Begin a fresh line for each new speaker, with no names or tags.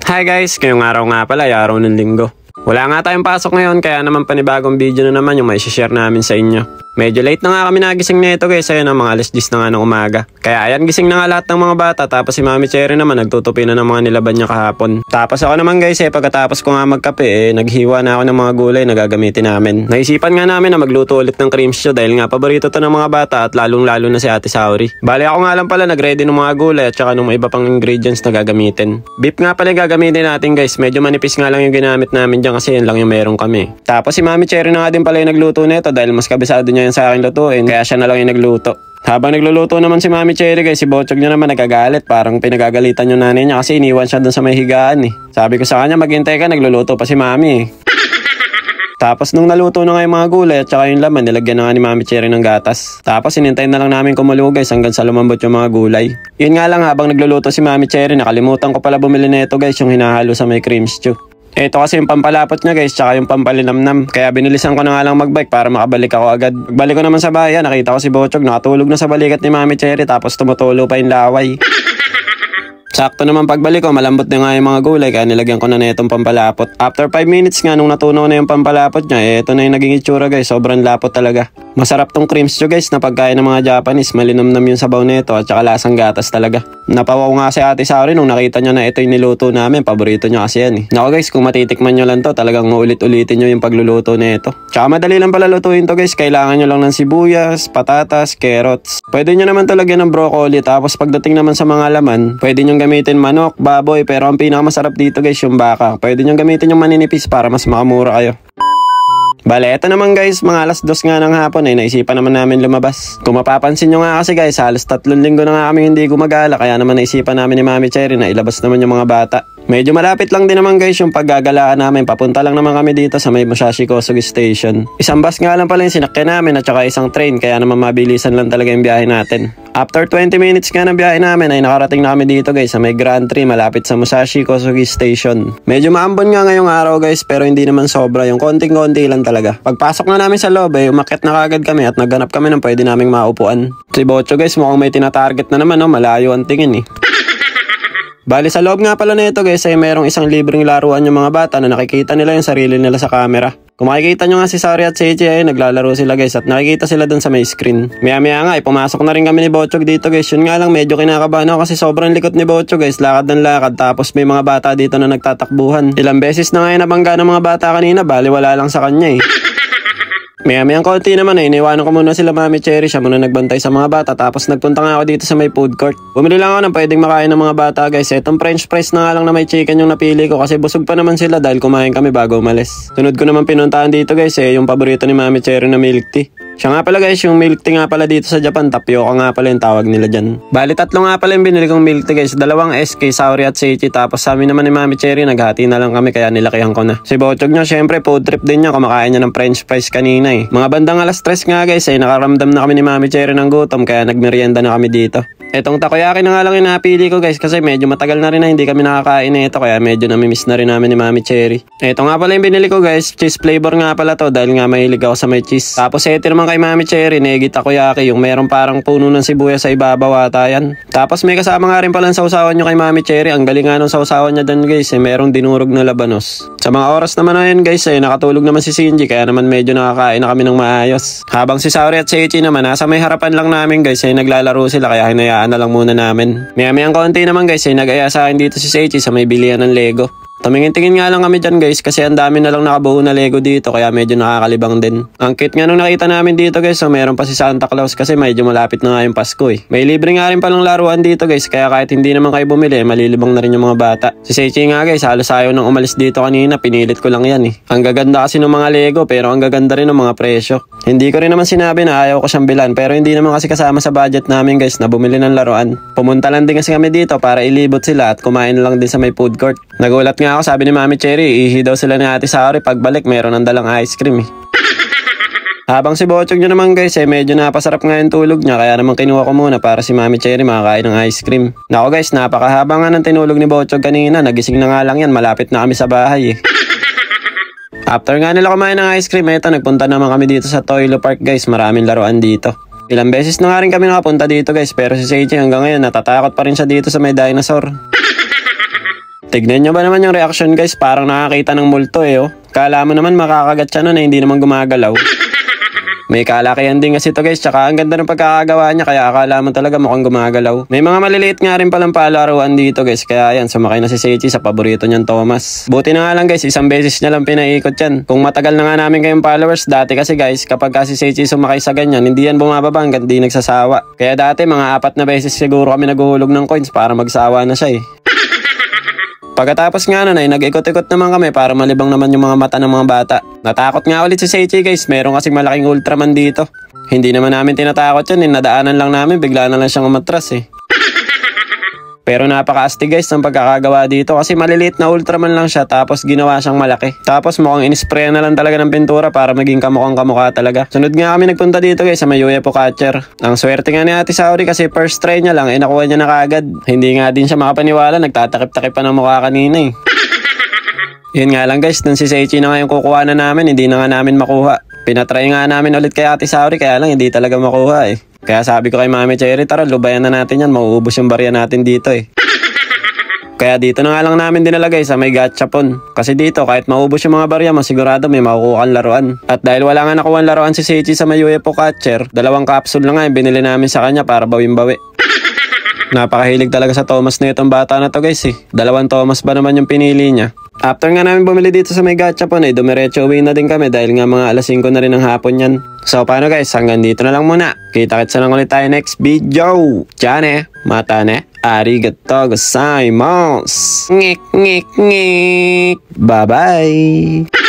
Hi guys, ngayong araw nga pala, araw ng linggo. Wala nga tayong pasok ngayon kaya naman panibagong video na naman yung may share namin sa inyo. Medyo late na nga kami nagising nito guys, ayun ang mga 10:00 na nga ng umaga. Kaya ayan, gising na nga lahat ng mga bata, tapos si Mami Cherry naman nagtutupi na ng mga nilaban niya kahapon. Tapos ako naman guys pagkatapos ko nga magkape naghiwa na ako ng mga gulay na gagamitin namin. Naisipan nga namin na magluto ulit ng cream stew dahil nga paborito to ng mga bata at lalong lalo na si Ate Sauri. Bale ako nga lang pala nagready ng mga gulay at saka ng iba pang ingredients na gagamitin. Beef nga pala gagamitin natin guys, medyo manipis nga lang yung ginamit namin dyan kasi yun lang yung meron kami. Tapos si Mami Cherry na nga din pala yung nagluto nito dahil mas kabisado niya yan sa akin lutuin, kaya siya na lang yung nagluto. Habang nagluluto naman si Mami Cherry guys, si Bochog niya naman nagagalit, parang pinagagalitan yung nanay niya kasi iniwan siya dun sa may higaan Sabi ko sa kanya maghintay ka, nagluluto pa si Mami Tapos nung naluto na nga yung mga gulay at saka yung laman, nilagyan na nga ni Mami Cherry ng gatas. Tapos hinintay na lang namin kumulo guys hanggang sa lumambot yung mga gulay. Yun nga lang, habang nagluluto si Mami Cherry, nakalimutan ko pala bumili nito guys, yung hinahalo sa may cream stew. Ito kasi yung pampalapot niya guys, tsaka yung pampalinamnam. Kaya binilisan ko na nga lang magbike para makabalik ako agad. Pagbalik ko naman sa bayan, nakita ko si Bochog nakatulog na sa balikat ni Mami Cherry tapos tumutulo pa yung laway. Sakto naman pagbalik ko, malambot na nga yung mga gulay kaya nilagyan ko na itong pampalapot. After 5 minutes nga nung natunaw na yung pampalapot niya, ito na yung naging itsura guys, sobrang lapot talaga. Masarap tong cream stew guys na pagkain ng mga Japanese, malinamnam yung sabaw nito at saka lasang gatas talaga. Napawaw nga si Ate Sauri nung nakita niya na ito yung niluto namin, paborito niya kasi yan Nako guys, kung matitikman nyo lang to, talagang uulit-ulitin nyo yung pagluluto nito. Tsaka madali lang pala lutuin to guys, kailangan nyo lang ng sibuyas, patatas, carrots. Pwede nyo naman to lagyan ng broccoli, tapos pagdating naman sa mga laman, pwede nyo gamitin manok, baboy, pero ang pinakamasarap dito guys yung baka. Pwede nyo gamitin yung maninipis para mas makamura kayo. Bale, eto naman guys, mga 2:00 nga ng hapon naisipan naman namin lumabas. Kung mapapansin nyo nga kasi guys, halos 3 linggo na nga kami hindi gumagala, kaya naman naisipan namin ni Mami Cherry na ilabas naman yung mga bata. Medyo malapit lang din naman guys yung paggagalaan namin, papunta lang naman kami dito sa may Musashi Kosugi Station. Isang bus nga lang pala yung sinakyan namin at saka isang train, kaya naman mabilisan lang talaga yung biyahe natin. After 20 minutes nga ng biyahe namin ay nakarating na kami dito guys sa may Grand Tree malapit sa Musashi Kosugi Station. Medyo maambon nga ngayong araw guys pero hindi naman sobra, yung konting-konti lang talaga. Pagpasok na namin sa loob umakyat na kagad kami at naghanap kami ng pwede naming maupuan. Si Bocho guys mukhang may tinatarget na naman malayo ang tingin Bali sa loob nga pala nito guys ay mayroong isang libreng laruan yung mga bata na nakikita nila yung sarili nila sa camera. Kung makikita nyo nga si Sauri at Seichi ay naglalaro sila guys at nakikita sila dun sa may screen. Maya nga pumasok na rin kami ni Bochog dito guys. Yun nga lang medyo kinakabahan ako kasi sobrang likot ni Bochog guys. Lakad ng lakad tapos may mga bata dito na nagtatakbuhan. Ilang beses na nga nabangga ng mga bata kanina, bali wala lang sa kanya Maya-mayang konti naman iniwanan ko muna sila Mami Cherry, siya muna nagbantay sa mga bata tapos nagpunta nga ako dito sa may food court. Bumili lang ako ng pwedeng makain ng mga bata guys. Etong french fries na nga lang na may chicken yung napili ko kasi busog pa naman sila dahil kumain kami bago umalis. Sunod ko naman pinuntahan dito guys yung paborito ni Mami Cherry na milk tea. Siya nga pala guys, yung milk tea nga pala dito sa Japan, tapioca nga pala yung tawag nila dyan. Bali 3 nga pala yung binili kong milk tea guys, 2 SK, Sauri at Seichi, tapos sa amin naman ni Mami Cherry, naghati na lang kami kaya nilakihan ko na. Si Bochog niya, syempre food trip din niya, kumakain niya ng french fries kanina Mga bandang 3:00 nga guys, nakaramdam na kami ni Mami Cherry ng gutom kaya nagmerienda na kami dito. Etong takoyaki na nga lang yung napili ko guys kasi medyo matagal na rin na hindi kami nakakain ito kaya medyo namimiss na rin namin ni Mami Cherry. Ito nga pala yung binili ko guys, cheese flavor nga pala to dahil nga mahilig ako sa may cheese. Tapos ito naman kay Mami Cherry, negi takoyaki, yung meron parang puno ng sibuyas sa ibabaw ata yan. Tapos may kasama nga rin pala ang sausawan nyo kay Mami Cherry, ang galing nga nung sausawan niya dun guys, merong dinurog na labanos. Sa mga oras naman na yun guys, nakatulog naman si Shinji kaya naman medyo nakakain na kami ng maayos. Habang si Sauri at Seichi naman, nasa may harapan lang namin guys, naglalaro sila kaya hinayaan na lang muna namin. Maya-mayang konti naman guys, nag-aya sa akin dito si Seichi sa may bilihan ng Lego. Tumingin-tingin nga lang kami dyan guys kasi ang dami na lang nakabuo na Lego dito kaya medyo nakakalibang din. Ang cute nga nung nakita namin dito guys, meron pa si Santa Claus kasi medyo malapit na nga yung Pasko May libre nga rin palang laruan dito guys kaya kahit hindi naman kayo bumili, malilibang na rin yung mga bata. Si Seichi nga guys, halos ayaw nang umalis dito kanina, pinilit ko lang yan Ang gaganda kasi ng mga Lego pero ang gaganda rin ng mga presyo. Hindi ko rin naman sinabi na ayaw ko siyang bilan pero hindi naman kasi kasama sa budget namin guys na bumili ng laruan. Pumunta lang din kasi kami dito para ilibot sila at kumain lang din sa may food court. Nagulat nga ako, sabi ni Mami Cherry, ihi daw sila ni Ate Sauri pagbalik meron ng dalang ice cream Habang si Bochog nyo naman guys medyo napasarap nga yung tulog niya kaya naman kinuha ko muna para si Mami Cherry makakain ng ice cream. Nako guys, napakahaba nga ng tinulog ni Bochog kanina, nagising na nga lang yan, malapit na kami sa bahay After nga nila kumain ng ice cream, nagpunta naman kami dito sa Toilo Park guys, maraming laruan dito. Ilang beses na nga rin kami nakapunta dito guys pero si Seichi hanggang ngayon natatakot pa rin siya dito sa may dinosaur. Tignan nyo ba naman yung reaction guys, parang nakakita ng multo oh. Kala mo naman makakagat siya nun hindi naman gumagalaw. May kalakihan din kasi ito guys, tsaka ang ganda ng pagkakagawa niya kaya akala mo talaga mukhang gumagalaw. May mga maliliit nga rin palang palaruan dito guys, kaya yan sumakay na si Seichi sa paborito niyang Thomas. Buti na nga lang guys, isang beses niya lang pinaikot yan. Kung matagal na nga namin kayong followers, dati kasi guys, kapag kasi Seichi sumakay sa ganyan, hindi yan bumababa hanggang di nagsasawa. Kaya dati mga 4 na beses siguro kami naguhulog ng coins para magsawa na siya Pagkatapos nga nun ay nag-ikot-ikot naman kami para malibang naman yung mga mata ng mga bata. Natakot nga ulit si Seichi guys, meron kasing malaking Ultraman dito. Hindi naman namin tinatakot yan, nadaanan lang namin, bigla na lang siyang umatras Pero napaka-astig guys ng pagkakagawa dito kasi maliliit na Ultraman lang siya tapos ginawa siyang malaki. Tapos mukhang in-spray na lang talaga ng pintura para maging kamukhang kamukha talaga. Sunod nga kami nagpunta dito guys sa may UFO catcher. Ang swerte nga ni Ate Saori kasi first try niya lang nakuha niya na kaagad. Hindi nga din siya makapaniwala, nagtatakip-takip pa ng mukha kanina Yun nga lang guys, dun si Seichi na nga yung kukuha na namin, hindi na nga namin makuha. Pinatry nga namin ulit kay Ate Saori kaya lang hindi talaga makuha Kaya sabi ko kay Mami Cherry, tara lubayan na natin yan, mauubos yung barya natin dito Kaya dito na nga lang namin dinalagay sa may gachapon. Kasi dito kahit maubos yung mga barya mo, sigurado may makukuha kang laruan. At dahil wala nga nakuha ang laruan si Seichi sa may UFO catcher, 2 capsule na nga yung binili namin sa kanya para bawin-bawi. Napakahilig talaga sa Thomas na itong bata na to guys 2 Thomas ba naman yung pinili niya. After nga namin bumili dito sa may gachapon dumiretso uwi na din kami dahil nga mga alas 5 na rin ng hapon yan. So paano guys, hanggang dito na lang muna. Kita-kitsa lang ulit tayo next video. Tiyane, matane, arigatou gozaimasu. Ngik ngik ngik. Bye bye.